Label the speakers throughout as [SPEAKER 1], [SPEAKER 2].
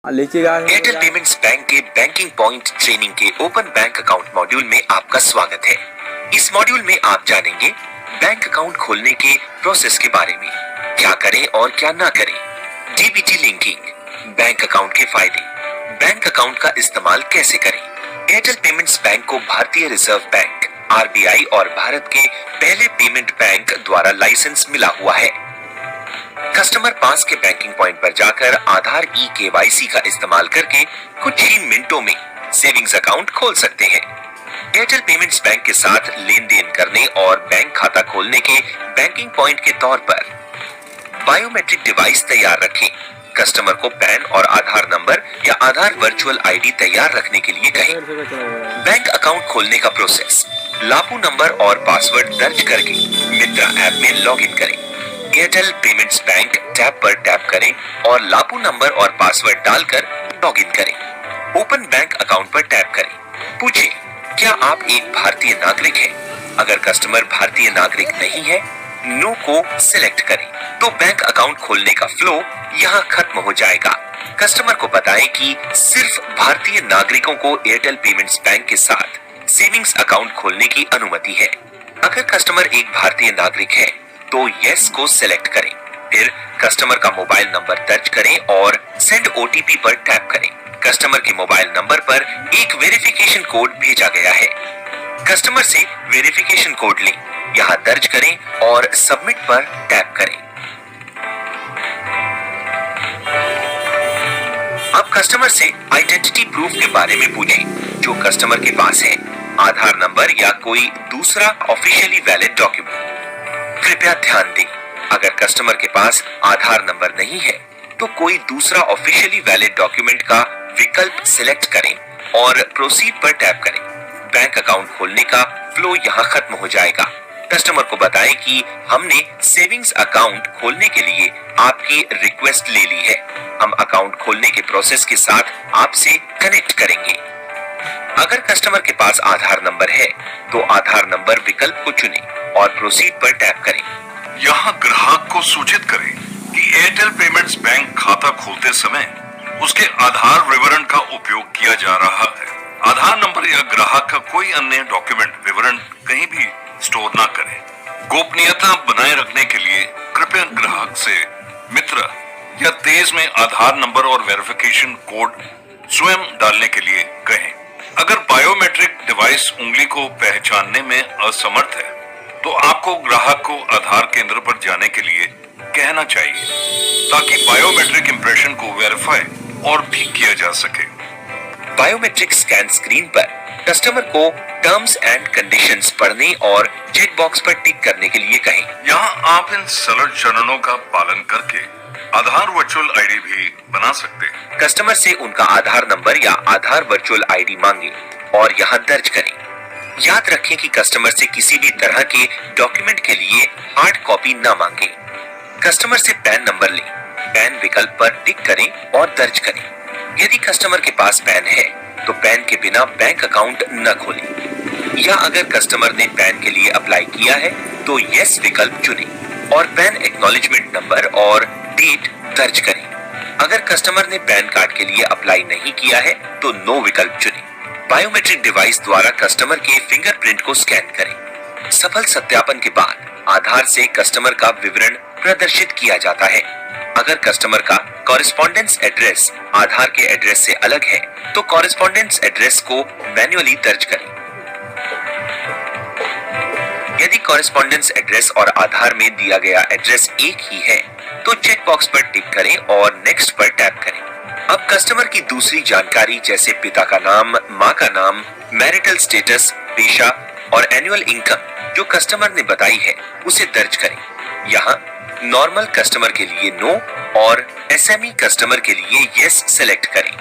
[SPEAKER 1] Airtel payments bank के banking point training के open bank account module में आपका स्वागत है। इस मॉड्यूल में आप जानेंगे बैंक अकाउंट खोलने के प्रोसेस के बारे में, क्या करें और क्या ना करें, डीबीटी लिंकिंग, बैंक अकाउंट के फायदे, बैंक अकाउंट का इस्तेमाल कैसे करें। एयरटेल पेमेंट्स बैंक को भारतीय रिजर्व बैंक आरबीआई और भारत के पहले पेमेंट बैंक द्वारा लाइसेंस मिला हुआ है। कस्टमर पास के बैंकिंग पॉइंट पर जाकर आधार केवाईसी का इस्तेमाल करके कुछ ही मिनटों में सेविंग्स अकाउंट खोल सकते हैं। एयरटेल पेमेंट्स बैंक के साथ लेन देन करने और बैंक खाता खोलने के बैंकिंग पॉइंट के तौर पर बायोमेट्रिक डिवाइस तैयार रखें। कस्टमर को पैन और आधार नंबर या आधार वर्चुअल आईडी तैयार रखने के लिए कहें। बैंक अकाउंट खोलने का प्रोसेस, लापू नंबर और पासवर्ड दर्ज करके मित्रा ऐप में लॉगिन करें। एयरटेल पेमेंट्स बैंक टैब पर टैप करें और लापू नंबर और पासवर्ड डालकर लॉगिन करें। ओपन बैंक अकाउंट पर टैप करें। पूछें, क्या आप एक भारतीय नागरिक हैं? अगर कस्टमर भारतीय नागरिक नहीं है, नो को सिलेक्ट करें तो बैंक अकाउंट खोलने का फ्लो यहाँ खत्म हो जाएगा। कस्टमर को बताएं कि सिर्फ भारतीय नागरिकों को एयरटेल पेमेंट्स बैंक के साथ सेविंग्स अकाउंट खोलने की अनुमति है। अगर कस्टमर एक भारतीय नागरिक है तो यस को सिलेक्ट करें। फिर कस्टमर का मोबाइल नंबर दर्ज करें और सेंड ओटीपी पर टैप करें। कस्टमर के मोबाइल नंबर पर एक वेरिफिकेशन कोड भेजा गया है। कस्टमर से वेरिफिकेशन कोड लें, यहाँ दर्ज करें और सबमिट पर टैप करें। अब कस्टमर से आइडेंटिटी प्रूफ के बारे में पूछें जो कस्टमर के पास है, आधार नंबर या कोई दूसरा ऑफिशियली वैलिड डॉक्यूमेंट। कृपया ध्यान दें, अगर कस्टमर के पास आधार नंबर नहीं है तो कोई दूसरा ऑफिशियली वैलिड डॉक्यूमेंट का विकल्प सिलेक्ट करें और प्रोसीड पर टैप करें। बैंक अकाउंट खोलने का फ्लो यहाँ खत्म हो जाएगा। कस्टमर को बताएं कि हमने सेविंग्स अकाउंट खोलने के लिए आपकी रिक्वेस्ट ले ली है। हम अकाउंट खोलने के प्रोसेस के साथ आपसे कनेक्ट करेंगे। अगर कस्टमर के पास आधार नंबर है तो आधार नंबर विकल्प को चुनें और प्रोसीड पर टैप करें।
[SPEAKER 2] यहाँ ग्राहक को सूचित करें कि एयरटेल पेमेंट्स बैंक खाता खोलते समय उसके आधार विवरण का उपयोग किया जा रहा है। आधार नंबर या ग्राहक का कोई अन्य डॉक्यूमेंट विवरण कहीं भी स्टोर ना करें। गोपनीयता बनाए रखने के लिए कृपया ग्राहक से मित्र या तेज में आधार नंबर और वेरिफिकेशन कोड स्वयं डालने के लिए कहें। अगर बायोमेट्रिक डिवाइस उंगली को पहचानने में असमर्थ है तो आपको ग्राहक को आधार केंद्र पर जाने के लिए कहना चाहिए ताकि बायोमेट्रिक इंप्रेशन को वेरीफाई और भी किया जा सके।
[SPEAKER 1] बायोमेट्रिक स्कैन स्क्रीन पर कस्टमर को टर्म्स एंड कंडीशंस पढ़ने और चेक बॉक्स पर टिक करने के लिए कहें।
[SPEAKER 2] यहाँ आप इन सरल चरणों का पालन करके आधार वर्चुअल आईडी भी बना सकते हैं।
[SPEAKER 1] कस्टमर से उनका आधार नंबर या आधार वर्चुअल आईडी मांगे और यहाँ दर्ज करें। याद रखें कि कस्टमर से किसी भी तरह के डॉक्यूमेंट के लिए हार्ड कॉपी न मांगे। कस्टमर से पैन नंबर लें, पैन विकल्प पर टिक करें और दर्ज करें। यदि कस्टमर के पास पैन है तो पैन के बिना बैंक अकाउंट न खोलें। या अगर कस्टमर ने पैन के लिए अप्लाई किया है तो यस विकल्प चुनें और पैन एक्नॉलेजमेंट नंबर और डेट दर्ज करें। अगर कस्टमर ने पैन कार्ड के लिए अप्लाई नहीं किया है तो नो विकल्प चुनें। बायोमेट्रिक डिवाइस द्वारा कस्टमर के फिंगरप्रिंट को स्कैन करें। सफल सत्यापन के बाद आधार से कस्टमर का विवरण प्रदर्शित किया जाता है। अगर कस्टमर का कॉरेस्पॉन्डेंस एड्रेस आधार के एड्रेस से अलग है तो कॉरेस्पॉन्डेंस एड्रेस को मैन्युअली दर्ज करें। यदि कॉरेस्पॉन्डेंस एड्रेस और आधार में दिया गया एड्रेस एक ही है तो चेक बॉक्स पर टिक करें और नेक्स्ट पर टैप करें। अब कस्टमर की दूसरी जानकारी जैसे पिता का नाम, माँ का नाम, मैरिटल स्टेटस, पेशा और एनुअल इनकम जो कस्टमर ने बताई है उसे दर्ज करें। यहाँ नॉर्मल कस्टमर के लिए नो और एसएमई कस्टमर के लिए यस सेलेक्ट करें।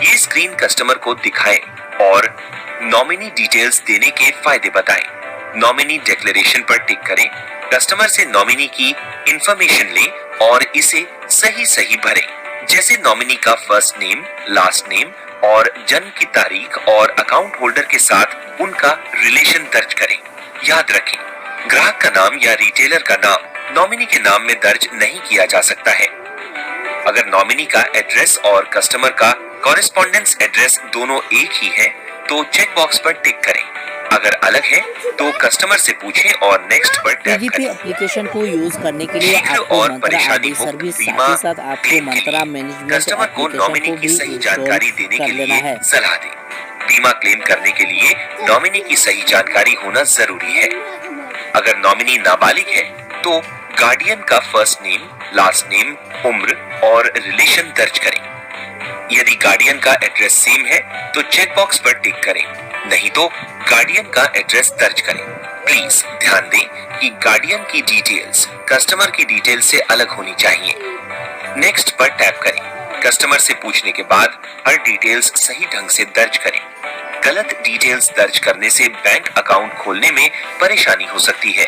[SPEAKER 1] ये स्क्रीन कस्टमर को दिखाएं और नॉमिनी डिटेल्स देने के फायदे बताएं। नॉमिनी डिक्लेरेशन पर टिक करें। कस्टमर से नॉमिनी की इंफॉर्मेशन लें और इसे सही भरें, जैसे नॉमिनी का फर्स्ट नेम, लास्ट नेम और जन्म की तारीख और अकाउंट होल्डर के साथ उनका रिलेशन दर्ज करें। याद रखें, ग्राहक का नाम या रिटेलर का नाम नॉमिनी के नाम में दर्ज नहीं किया जा सकता है। अगर नॉमिनी का एड्रेस और कस्टमर का कॉरेस्पॉन्डेंस एड्रेस दोनों एक ही है तो चेक बॉक्स पर टिक करें। अगर अलग है तो कस्टमर से पूछें और नेक्स्ट पर टैप
[SPEAKER 3] पीवीपी
[SPEAKER 1] करें।
[SPEAKER 3] एप्लीकेशन को यूज करने के लिए
[SPEAKER 1] शीघ्र
[SPEAKER 3] आपको
[SPEAKER 1] और
[SPEAKER 3] मंत्रा
[SPEAKER 1] परेशानी
[SPEAKER 3] आदि
[SPEAKER 1] मुक्त
[SPEAKER 3] सर्विस
[SPEAKER 1] बीमा
[SPEAKER 3] साथ ही साथ आपको
[SPEAKER 1] क्लेम के
[SPEAKER 3] मंत्रा
[SPEAKER 1] लिए
[SPEAKER 3] मैनेजमेंट
[SPEAKER 1] कस्टमर को
[SPEAKER 3] एप्लीकेशन
[SPEAKER 1] नॉमिनी
[SPEAKER 3] को
[SPEAKER 1] की
[SPEAKER 3] भी
[SPEAKER 1] सही
[SPEAKER 3] इंस्टॉल
[SPEAKER 1] जानकारी देने
[SPEAKER 3] कर
[SPEAKER 1] के
[SPEAKER 3] लेना
[SPEAKER 1] लिए
[SPEAKER 3] है।
[SPEAKER 1] सलाह दें। बीमा क्लेम करने के लिए नॉमिनी की सही जानकारी होना जरूरी है। अगर नॉमिनी नाबालिग है तो गार्डियन का फर्स्ट नेम, लास्ट नेम, उम्र और रिलेशन दर्ज करें। यदि गार्डियन का एड्रेस सेम है तो चेक बॉक्स पर टिक करें, नहीं तो गार्डियन का एड्रेस दर्ज करें। प्लीज ध्यान दें कि गार्डियन की डिटेल्स कस्टमर की डिटेल से अलग होनी चाहिए। नेक्स्ट पर टैप करें। कस्टमर से पूछने के बाद हर डिटेल्स सही ढंग से दर्ज करें। गलत डिटेल्स दर्ज करने से बैंक अकाउंट खोलने में परेशानी हो सकती है।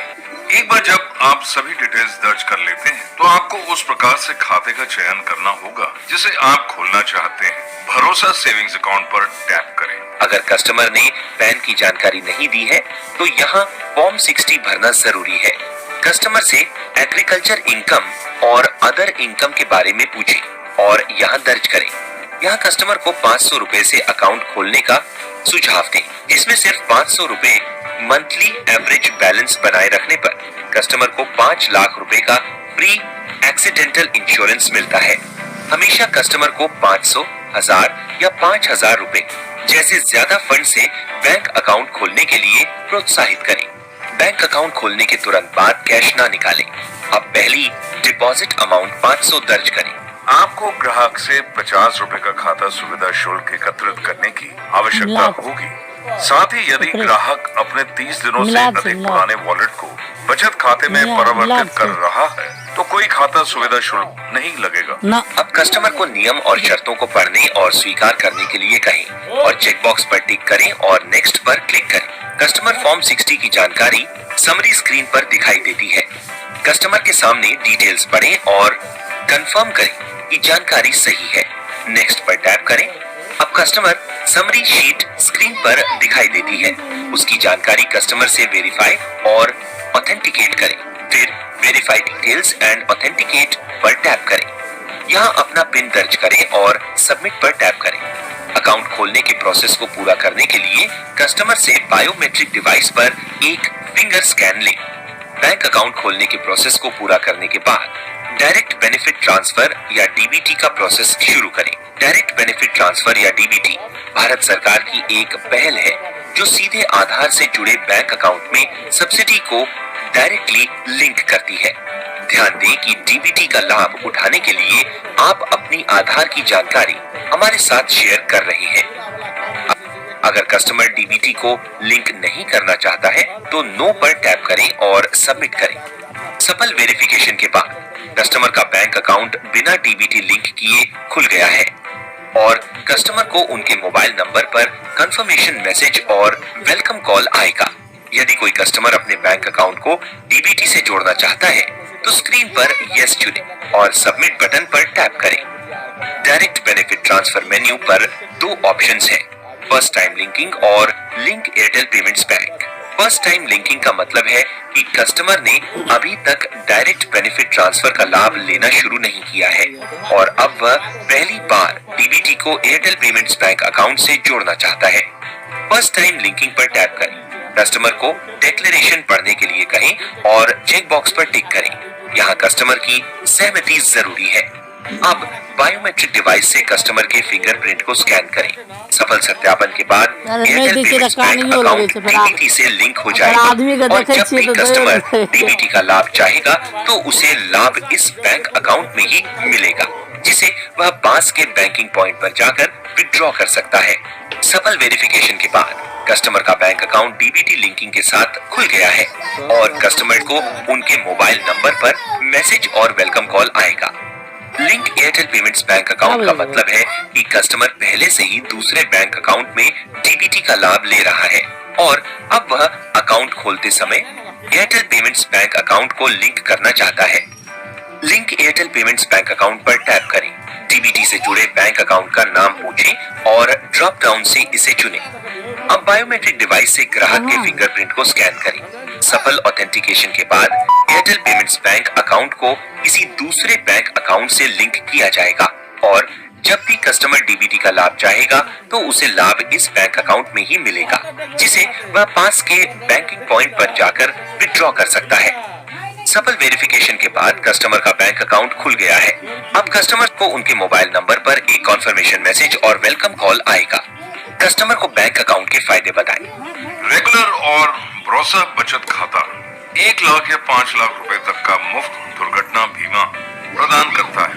[SPEAKER 2] एक बार जब आप सभी डिटेल्स दर्ज कर लेते हैं तो आपको उस प्रकार से खाते का चयन करना होगा जिसे आप खोलना चाहते हैं। भरोसा सेविंग्स अकाउंट पर टैप करें।
[SPEAKER 1] अगर कस्टमर ने पैन की जानकारी नहीं दी है तो यहाँ फॉर्म 60 भरना जरूरी है। कस्टमर से एग्रीकल्चर इनकम और अदर इनकम के बारे में पूछें और यहाँ दर्ज करें। यहाँ कस्टमर को 500 रुपए से अकाउंट खोलने का सुझाव दें, जिसमें सिर्फ 500 रुपए मंथली एवरेज बैलेंस बनाए रखने पर कस्टमर को 5 लाख रुपए का प्री एक्सीडेंटल इंश्योरेंस मिलता है। हमेशा कस्टमर को 500, 1000 या 5000 रुपए जैसे ज्यादा फंड से बैंक अकाउंट खोलने के लिए प्रोत्साहित करें। बैंक अकाउंट खोलने के तुरंत बाद कैश ना निकालें। अब पहली डिपॉजिट अमाउंट 500 दर्ज करें।
[SPEAKER 2] आपको ग्राहक से 50 रुपए का खाता सुविधा शुल्क एकत्रित करने की आवश्यकता होगी। साथ ही यदि ग्राहक अपने 30 दिनों से अधिक पुराने वॉलेट को बचत खाते में परिवर्तित कर रहा है तो कोई खाता सुविधा शुल्क नहीं लगेगा।
[SPEAKER 1] अब कस्टमर को नियम और शर्तों को पढ़ने और स्वीकार करने के लिए कहें और चेक बॉक्स पर टिक करें और नेक्स्ट पर क्लिक करें। कस्टमर फॉर्म 60 की जानकारी समरी स्क्रीन पर दिखाई देती है। कस्टमर के सामने डिटेल्स पढ़ें और कंफर्म करें कि जानकारी सही है। नेक्स्ट पर टैप करें। अब कस्टमर समरी शीट स्क्रीन पर दिखाई देती है। उसकी जानकारी कस्टमर से वेरीफाई और ऑथेंटिकेट करें। फिर वेरीफाई डिटेल्स एंड ऑथेंटिकेट पर टैप करें। यहाँ अपना पिन दर्ज करें और सबमिट पर टैप करें। अकाउंट खोलने के प्रोसेस को पूरा करने के लिए कस्टमर से बायोमेट्रिक डिवाइस पर एक फिंगर स्कैन लें। बैंक अकाउंट खोलने के प्रोसेस को पूरा करने के बाद डायरेक्ट बेनिफिट ट्रांसफर या डीबीटी का प्रोसेस शुरू करें। डायरेक्ट बेनिफिट ट्रांसफर या डीबीटी भारत सरकार की एक पहल है जो सीधे आधार से जुड़े बैंक अकाउंट में सब्सिडी को डायरेक्टली लिंक करती है। ध्यान दें कि डीबीटी का लाभ उठाने के लिए आप अपनी आधार की जानकारी हमारे साथ शेयर कर रहे हैं। अगर कस्टमर डीबीटी को लिंक नहीं करना चाहता है तो नो पर टैप करें और सबमिट करें। सफल वेरिफिकेशन के बाद कस्टमर का बैंक अकाउंट बिना डीबीटी लिंक किए खुल गया है और कस्टमर को उनके मोबाइल नंबर पर कंफर्मेशन मैसेज और वेलकम कॉल आएगा। यदि कोई कस्टमर अपने बैंक अकाउंट को डीबीटी से जोड़ना चाहता है तो स्क्रीन पर यस चुनें और सबमिट बटन पर टैप करें। डायरेक्ट बेनिफिट ट्रांसफर मेन्यू पर 2 ऑप्शंस हैं, फर्स्ट टाइम लिंकिंग और link Airtel payments bank. First time linking का मतलब है कि कस्टमर ने अभी तक डायरेक्ट बेनिफिट ट्रांसफर का लाभ लेना शुरू नहीं किया है और अब वह पहली बार डीबीटी को एयरटेल पेमेंट्स बैंक अकाउंट से जोड़ना चाहता है। फर्स्ट टाइम लिंकिंग पर टैप करें। कस्टमर को डिक्लेरेशन पढ़ने के लिए कहें और चेक बॉक्स पर टिक करें। यहाँ कस्टमर की सहमति जरूरी है। अब बायोमेट्रिक डिवाइस से कस्टमर के फिंगरप्रिंट को स्कैन करें। सफल सत्यापन के बाद Airtel payments bank account DBT से लिंक हो जाएगा और जब भी कस्टमर डीबीटी का लाभ चाहेगा तो उसे लाभ इस बैंक अकाउंट में ही मिलेगा, जिसे वह पास के बैंकिंग पॉइंट पर जाकर विड्रॉ कर सकता है। सफल वेरिफिकेशन के बाद कस्टमर का बैंक अकाउंट डीबीटी लिंकिंग के साथ खुल गया है और कस्टमर को उनके मोबाइल नंबर पर मैसेज और वेलकम कॉल आएगा। Link Airtel payments bank account का मतलब है कि कस्टमर पहले से ही दूसरे बैंक अकाउंट में डीबीटी का लाभ ले रहा है और अब वह अकाउंट खोलते समय एयरटेल पेमेंट्स बैंक अकाउंट को लिंक करना चाहता है। Link Airtel payments bank account पर टैप करें। डीबीटी से जुड़े बैंक अकाउंट का नाम पूछें और ड्रॉप डाउन से इसे चुनें। अब बायोमेट्रिक डिवाइस से ग्राहक के फिंगरप्रिंट को स्कैन करें। सफल ऑथेंटिकेशन के बाद एयरटेल पेमेंट्स बैंक अकाउंट को किसी दूसरे बैंक अकाउंट से लिंक किया जाएगा और जब भी कस्टमर डीबीटी का लाभ चाहेगा तो उसे लाभ इस बैंक अकाउंट में ही मिलेगा, जिसे वह पास के बैंकिंग पॉइंट पर जाकर विड्रॉ कर सकता है। सफल वेरिफिकेशन के बाद कस्टमर का बैंक अकाउंट खुल गया है। अब कस्टमर को उनके मोबाइल नंबर पर एक कॉन्फर्मेशन मैसेज और वेलकम कॉल आएगा। कस्टमर को बैंक अकाउंट के फायदे बताएं।
[SPEAKER 2] रेगुलर और भरोसा बचत खाता 1 लाख या 5 लाख रुपए तक का मुफ्त दुर्घटना बीमा प्रदान करता है।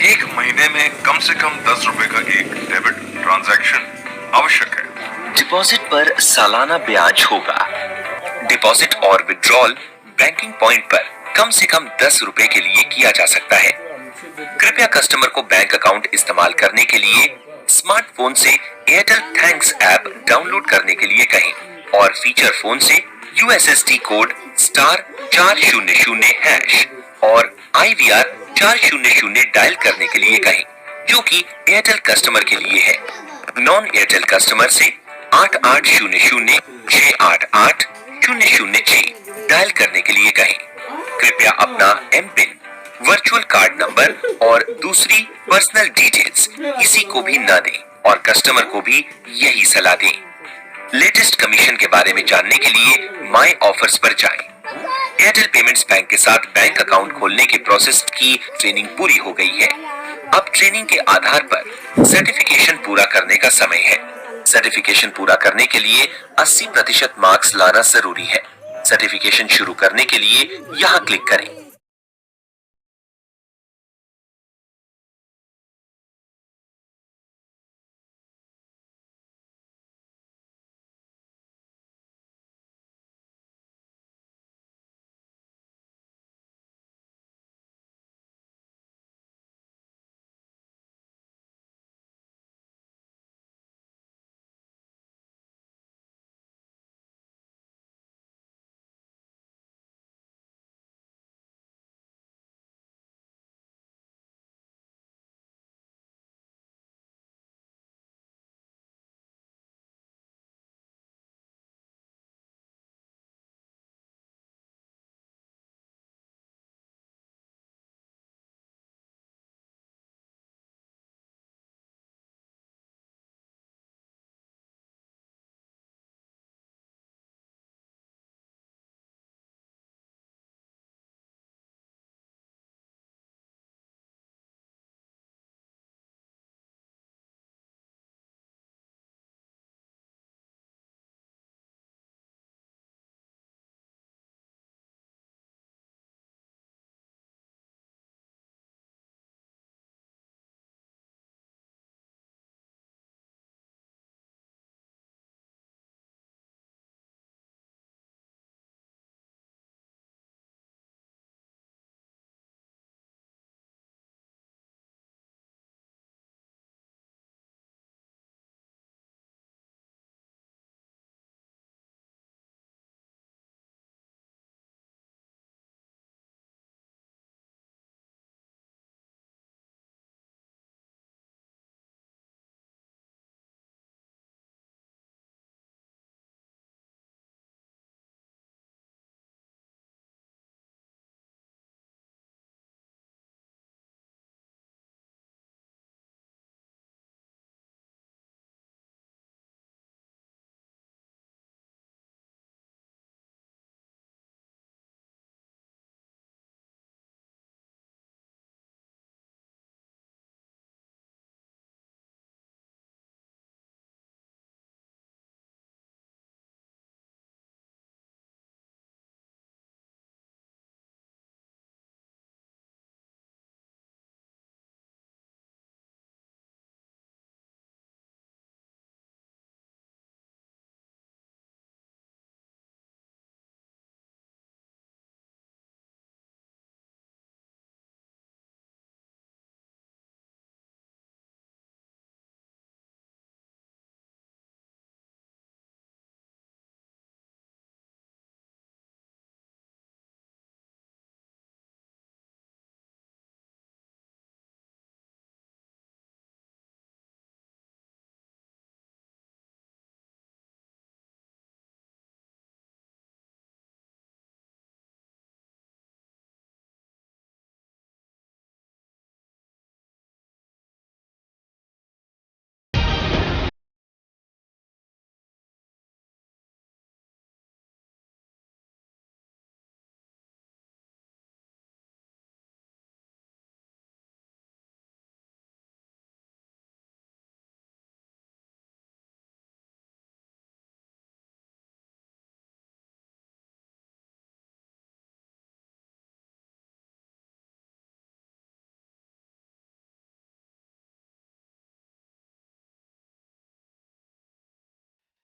[SPEAKER 2] 1 महीने में कम से कम 10 रुपए का एक डेबिट ट्रांजैक्शन आवश्यक है।
[SPEAKER 1] डिपॉजिट पर सालाना ब्याज होगा। डिपॉजिट और विड्रॉल बैंकिंग पॉइंट पर कम से कम 10 रुपए के लिए किया जा सकता है। कृपया कस्टमर को बैंक अकाउंट इस्तेमाल करने के लिए स्मार्टफोन से एयरटेल थैंक्स ऐप डाउनलोड करने के लिए कहें और फीचर फोन से USSD कोड *400# और IVR 400 डायल करने के लिए कहें, जो कि एयरटेल कस्टमर के लिए है। नॉन एयरटेल कस्टमर से 8800-688-006 डायल करने के लिए कहें। कृपया अपना एमपिन, वर्चुअल कार्ड नंबर और दूसरी पर्सनल डिटेल्स किसी को भी न दें और कस्टमर को भी यही सलाह दें। लेटेस्ट कमीशन के बारे में जानने के लिए माई ऑफर्स पर जाएं। एयरटेल पेमेंट्स बैंक के साथ बैंक अकाउंट खोलने के प्रोसेस की ट्रेनिंग पूरी हो गई है। अब ट्रेनिंग के आधार पर सर्टिफिकेशन पूरा करने का समय है। सर्टिफिकेशन पूरा करने के लिए 80% मार्क्स लाना जरूरी है। सर्टिफिकेशन शुरू करने के लिए यहाँ क्लिक करें।